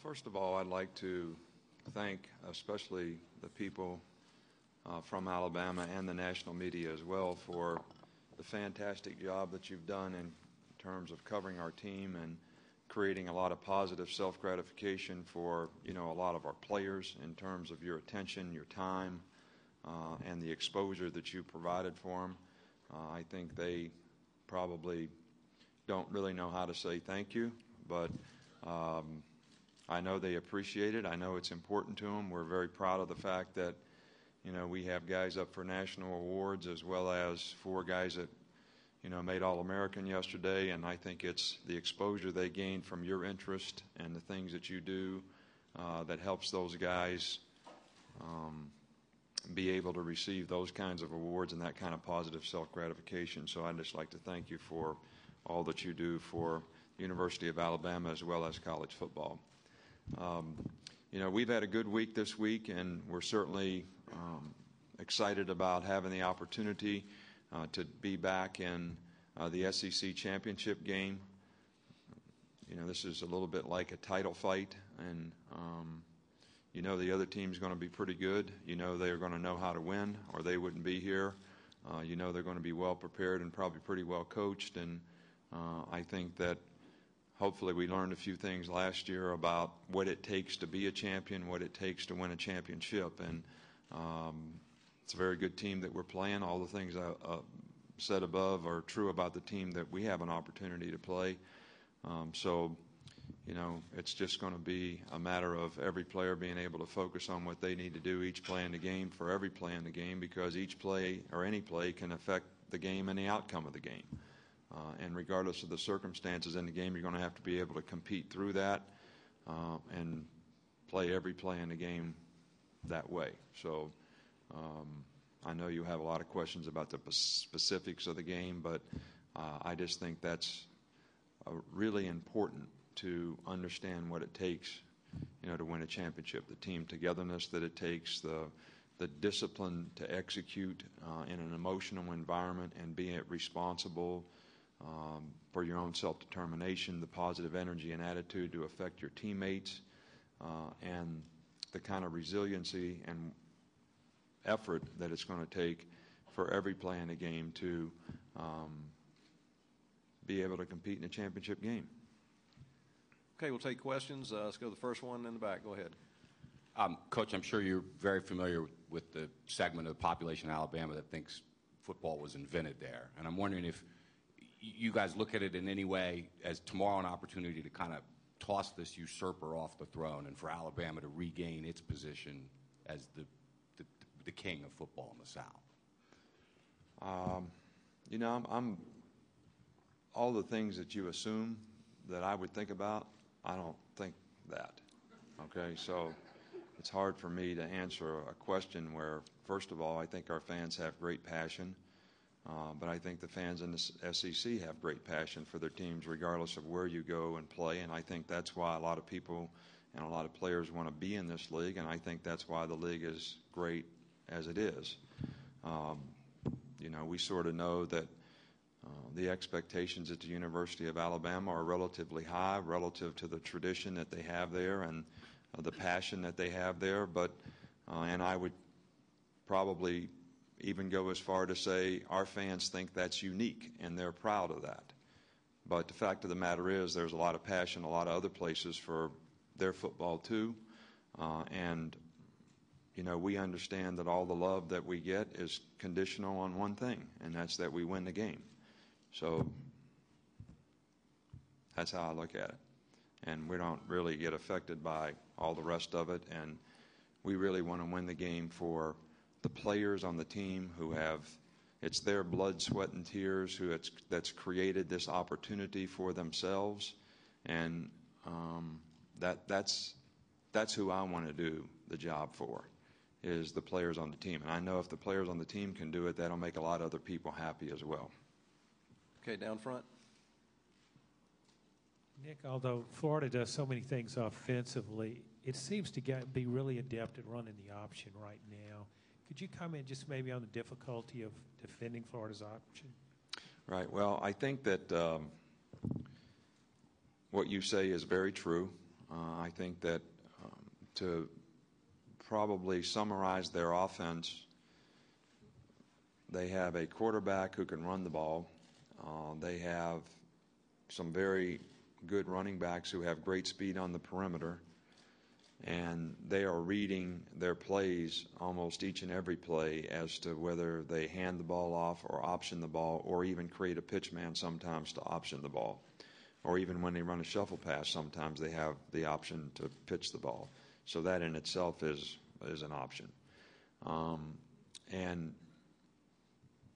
First of all, I'd like to thank especially the people from Alabama and the national media as well for the fantastic job that you've done in terms of covering our team and creating a lot of positive self-gratification for, a lot of our players in terms of your attention, your time, and the exposure that you provided for them. I think they probably don't really know how to say thank you, but I know they appreciate it. I know it's important to them. We're very proud of the fact that, we have guys up for national awards as well as 4 guys that, made All-American yesterday, and I think it's the exposure they gain from your interest and the things that you do that helps those guys be able to receive those kinds of awards and that kind of positive self-gratification. So I'd just like to thank you for all that you do for the University of Alabama as well as college football. We've had a good week this week, and we're certainly excited about having the opportunity to be back in the SEC championship game. This is a little bit like a title fight, and the other team's going to be pretty good. They're going to know how to win, or they wouldn't be here. They're going to be well prepared and probably pretty well coached, and I think that hopefully we learned a few things last year about what it takes to be a champion, what it takes to win a championship, and it's a very good team that we're playing. All the things I said above are true about the team that we have an opportunity to play. It's just going to be a matter of every player being able to focus on what they need to do each play in the game for every play in the game, because each play or any play can affect the game and the outcome of the game. And regardless of the circumstances in the game, you're going to have to be able to compete through that and play every play in the game that way. So I know you have a lot of questions about the specifics of the game, but I just think that's really important to understand what it takes, to win a championship. The team togetherness that it takes, the discipline to execute in an emotional environment and being responsible for your own self-determination, the positive energy and attitude to affect your teammates, and the kind of resiliency and effort that it's going to take for every play in a game to be able to compete in a championship game. Okay, we'll take questions. Let's go to the first one in the back. Go ahead. Coach, I'm sure you're very familiar with the segment of the population in Alabama that thinks football was invented there. And I'm wondering if you guys look at it in any way as tomorrow an opportunity to kind of toss this usurper off the throne and for Alabama to regain its position as the king of football in the South. I'm all the things that you assume that I would think about, I don't think that. Okay, so it's hard for me to answer a question where, first of all, I think our fans have great passion, but I think the fans in the SEC have great passion for their teams regardless of where you go and play, and I think that's why a lot of people and a lot of players want to be in this league, and I think that's why the league is great as it is. We sort of know that the expectations at the University of Alabama are relatively high relative to the tradition that they have there and the passion that they have there. But and I would probably even go as far to say our fans think that's unique, and they're proud of that. But the fact of the matter is there's a lot of passion a lot of other places for their football too. And we understand that all the love that we get is conditional on one thing, and that's that we win the game. So that's how I look at it. And we don't really get affected by all the rest of it. And we really want to win the game for the players on the team who have, it's their blood, sweat, and tears that's created this opportunity for themselves. And that's who I want to do the job for, is the players on the team. And I know if the players on the team can do it, that'll make a lot of other people happy as well. Okay, down front. Nick, although Florida does so many things offensively, it seems to be really adept at running the option right now. Could you comment just maybe on the difficulty of defending Florida's option? Right. Well, I think that what you say is very true. I think that to probably summarize their offense, they have a quarterback who can run the ball. They have some very good running backs who have great speed on the perimeter. And they are reading their plays almost each and every play as to whether they hand the ball off or option the ball or even create a pitch man sometimes to option the ball. Or even when they run a shuffle pass, sometimes they have the option to pitch the ball. So that in itself is an option. And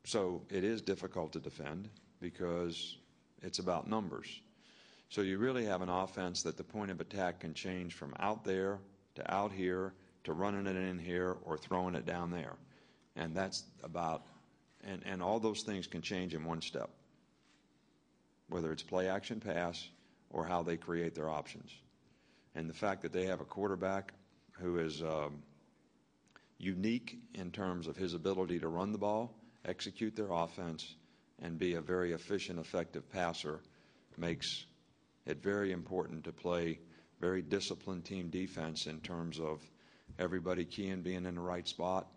so it is difficult to defend because it's about numbers. So you really have an offense that the point of attack can change from out there to out here to running it in here or throwing it down there. And that's about, and all those things can change in one step, whether it's play action pass or how they create their options. And the fact that they have a quarterback who is unique in terms of his ability to run the ball, execute their offense, and be a very efficient, effective passer makes it very important to play very disciplined team defense in terms of everybody keying being in the right spot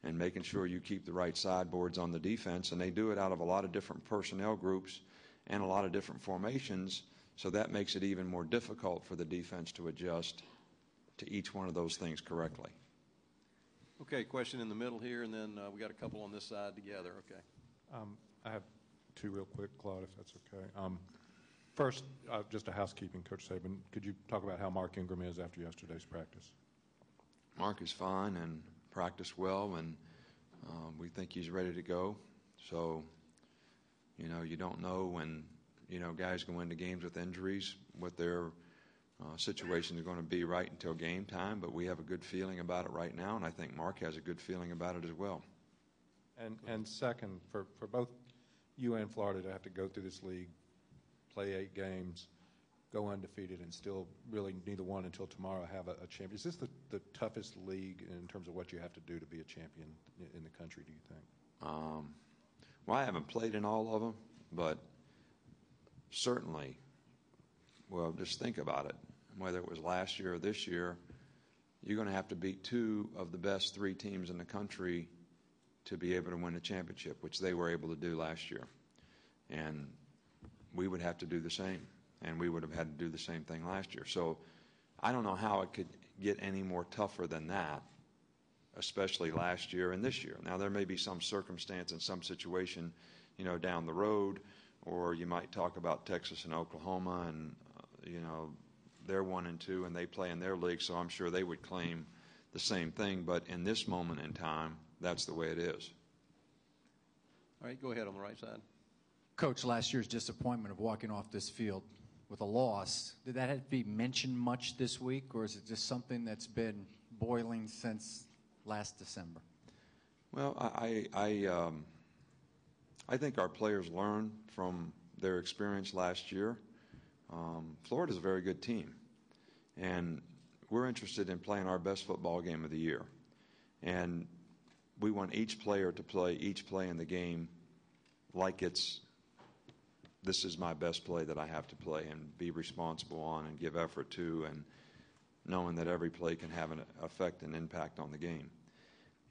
and making sure you keep the right sideboards on the defense. And they do it out of a lot of different personnel groups and a lot of different formations, so that makes it even more difficult for the defense to adjust to each one of those things correctly. Okay, question in the middle here, and then we got a couple on this side together. Okay. I have two real quick, Claude, if that's okay. First, just a housekeeping, Coach Saban. Could you talk about how Mark Ingram is after yesterday's practice? Mark is fine and practiced well, and we think he's ready to go. So, you don't know when, guys go into games with injuries, what their situation is going to be right until game time, but we have a good feeling about it right now, and I think Mark has a good feeling about it as well. And second, for both you and Florida to have to go through this league, play 8 games, go undefeated, and still really neither one until tomorrow have a champion. Is this the toughest league in terms of what you have to do to be a champion in the country, do you think? Well, I haven't played in all of them, but certainly, well, just think about it. Whether it was last year or this year, you're going to have to beat 2 of the best 3 teams in the country to be able to win a championship, which they were able to do last year. And we would have to do the same, and we would have had to do the same thing last year. So I don't know how it could get any more tougher than that, especially last year and this year. Now, there may be some circumstance and some situation, down the road, or you might talk about Texas and Oklahoma, and, they're 1 and 2, and they play in their league, so I'm sure they would claim the same thing. But in this moment in time, that's the way it is. All right, go ahead on the right side. Coach, last year's disappointment of walking off this field with a loss, did that have to be mentioned much this week, or is it just something that's been boiling since last December? Well, I think our players learned from their experience last year. Florida's a very good team, and we're interested in playing our best football game of the year. And we want each player to play each play in the game like this is my best play that I have to play and be responsible on and give effort to, and knowing that every play can have an effect and impact on the game.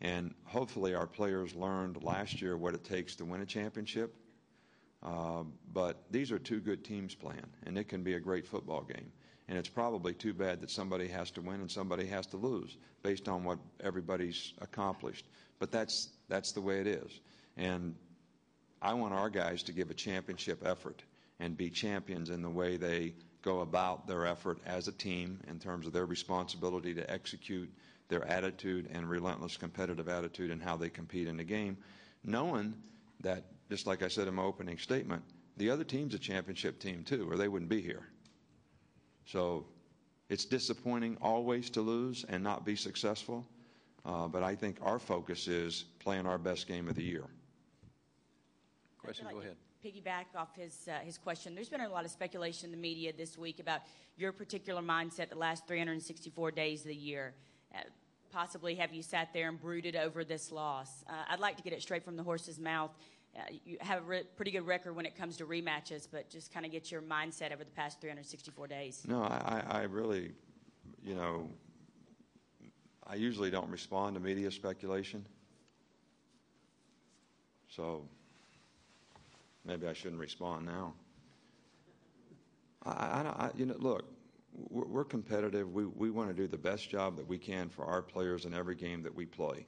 And hopefully our players learned last year what it takes to win a championship. But these are 2 good teams playing, and it can be a great football game. And it's probably too bad that somebody has to win and somebody has to lose based on what everybody's accomplished. But that's the way it is. And I want our guys to give a championship effort and be champions in the way they go about their effort as a team in terms of their responsibility to execute, their attitude and relentless competitive attitude, and how they compete in the game, knowing that, just like I said in my opening statement, the other team's a championship team too, or they wouldn't be here. So it's disappointing always to lose and not be successful, but I think our focus is playing our best game of the year. Question, go ahead. Piggyback off his question. There's been a lot of speculation in the media this week about your particular mindset the last 364 days of the year. Possibly have you sat there and brooded over this loss? I'd like to get it straight from the horse's mouth. You have a pretty good record when it comes to rematches, but just kind of get your mindset over the past 364 days. No, I really, you know, I usually don't respond to media speculation. So maybe I shouldn't respond now. You know, look, we're competitive. We want to do the best job that we can for our players in every game that we play.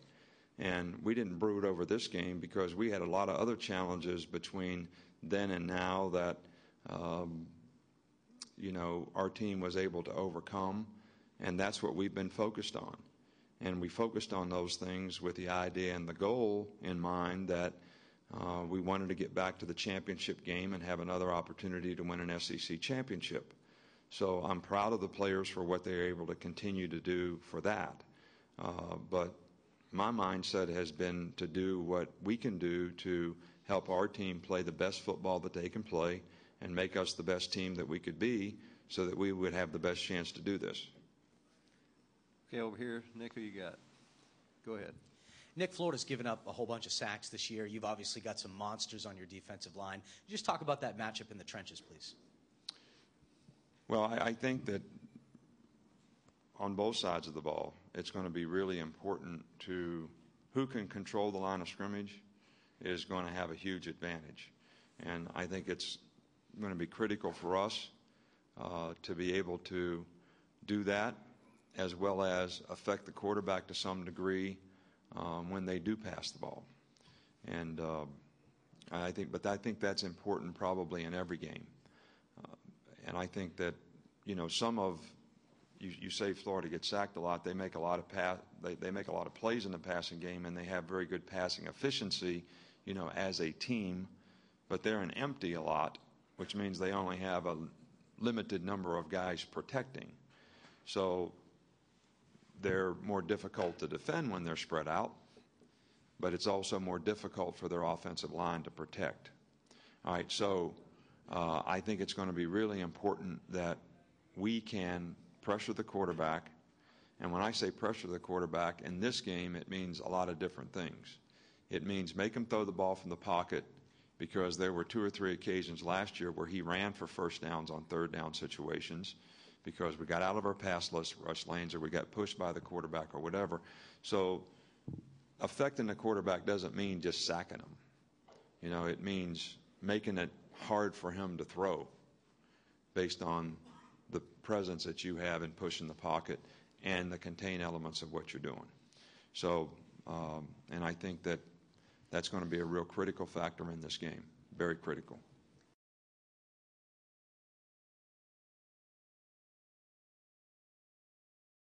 And we didn't brood over this game because we had a lot of other challenges between then and now that, you know, our team was able to overcome. And that's what we've been focused on. And we focused on those things with the idea and the goal in mind that we wanted to get back to the championship game and have another opportunity to win an SEC championship. So I'm proud of the players for what they're able to continue to do for that. But my mindset has been to do what we can do to help our team play the best football that they can play and make us the best team that we could be so that we would have the best chance to do this. Okay, over here, Nick, who you got? Go ahead. Nick, Florida's given up a whole bunch of sacks this year. You've obviously got some monsters on your defensive line. Just talk about that matchup in the trenches, please. Well, I think that on both sides of the ball, it's going to be really important to who can control the line of scrimmage is going to have a huge advantage. And I think it's going to be critical for us to be able to do that as well as affect the quarterback to some degree when they do pass the ball. And I think that's important probably in every game. And I think that, you know, you say Florida gets sacked a lot. They make a lot of they make a lot of plays in the passing game, and they have very good passing efficiency, you know, as a team. But they're an empty a lot, which means they only have a limited number of guys protecting. So they're more difficult to defend when they're spread out, but it's also more difficult for their offensive line to protect. All right, so I think it's going to be really important that we can pressure the quarterback. And when I say pressure the quarterback, in this game, it means a lot of different things. It means make him throw the ball from the pocket, because there were 2 or 3 occasions last year where he ran for first downs on third down situations because we got out of our pass rush lanes or we got pushed by the quarterback or whatever. So affecting the quarterback doesn't mean just sacking him. You know, it means making it hard for him to throw based on the presence that you have in pushing the pocket and the contained elements of what you're doing. So, and I think that that's going to be a real critical factor in this game, very critical.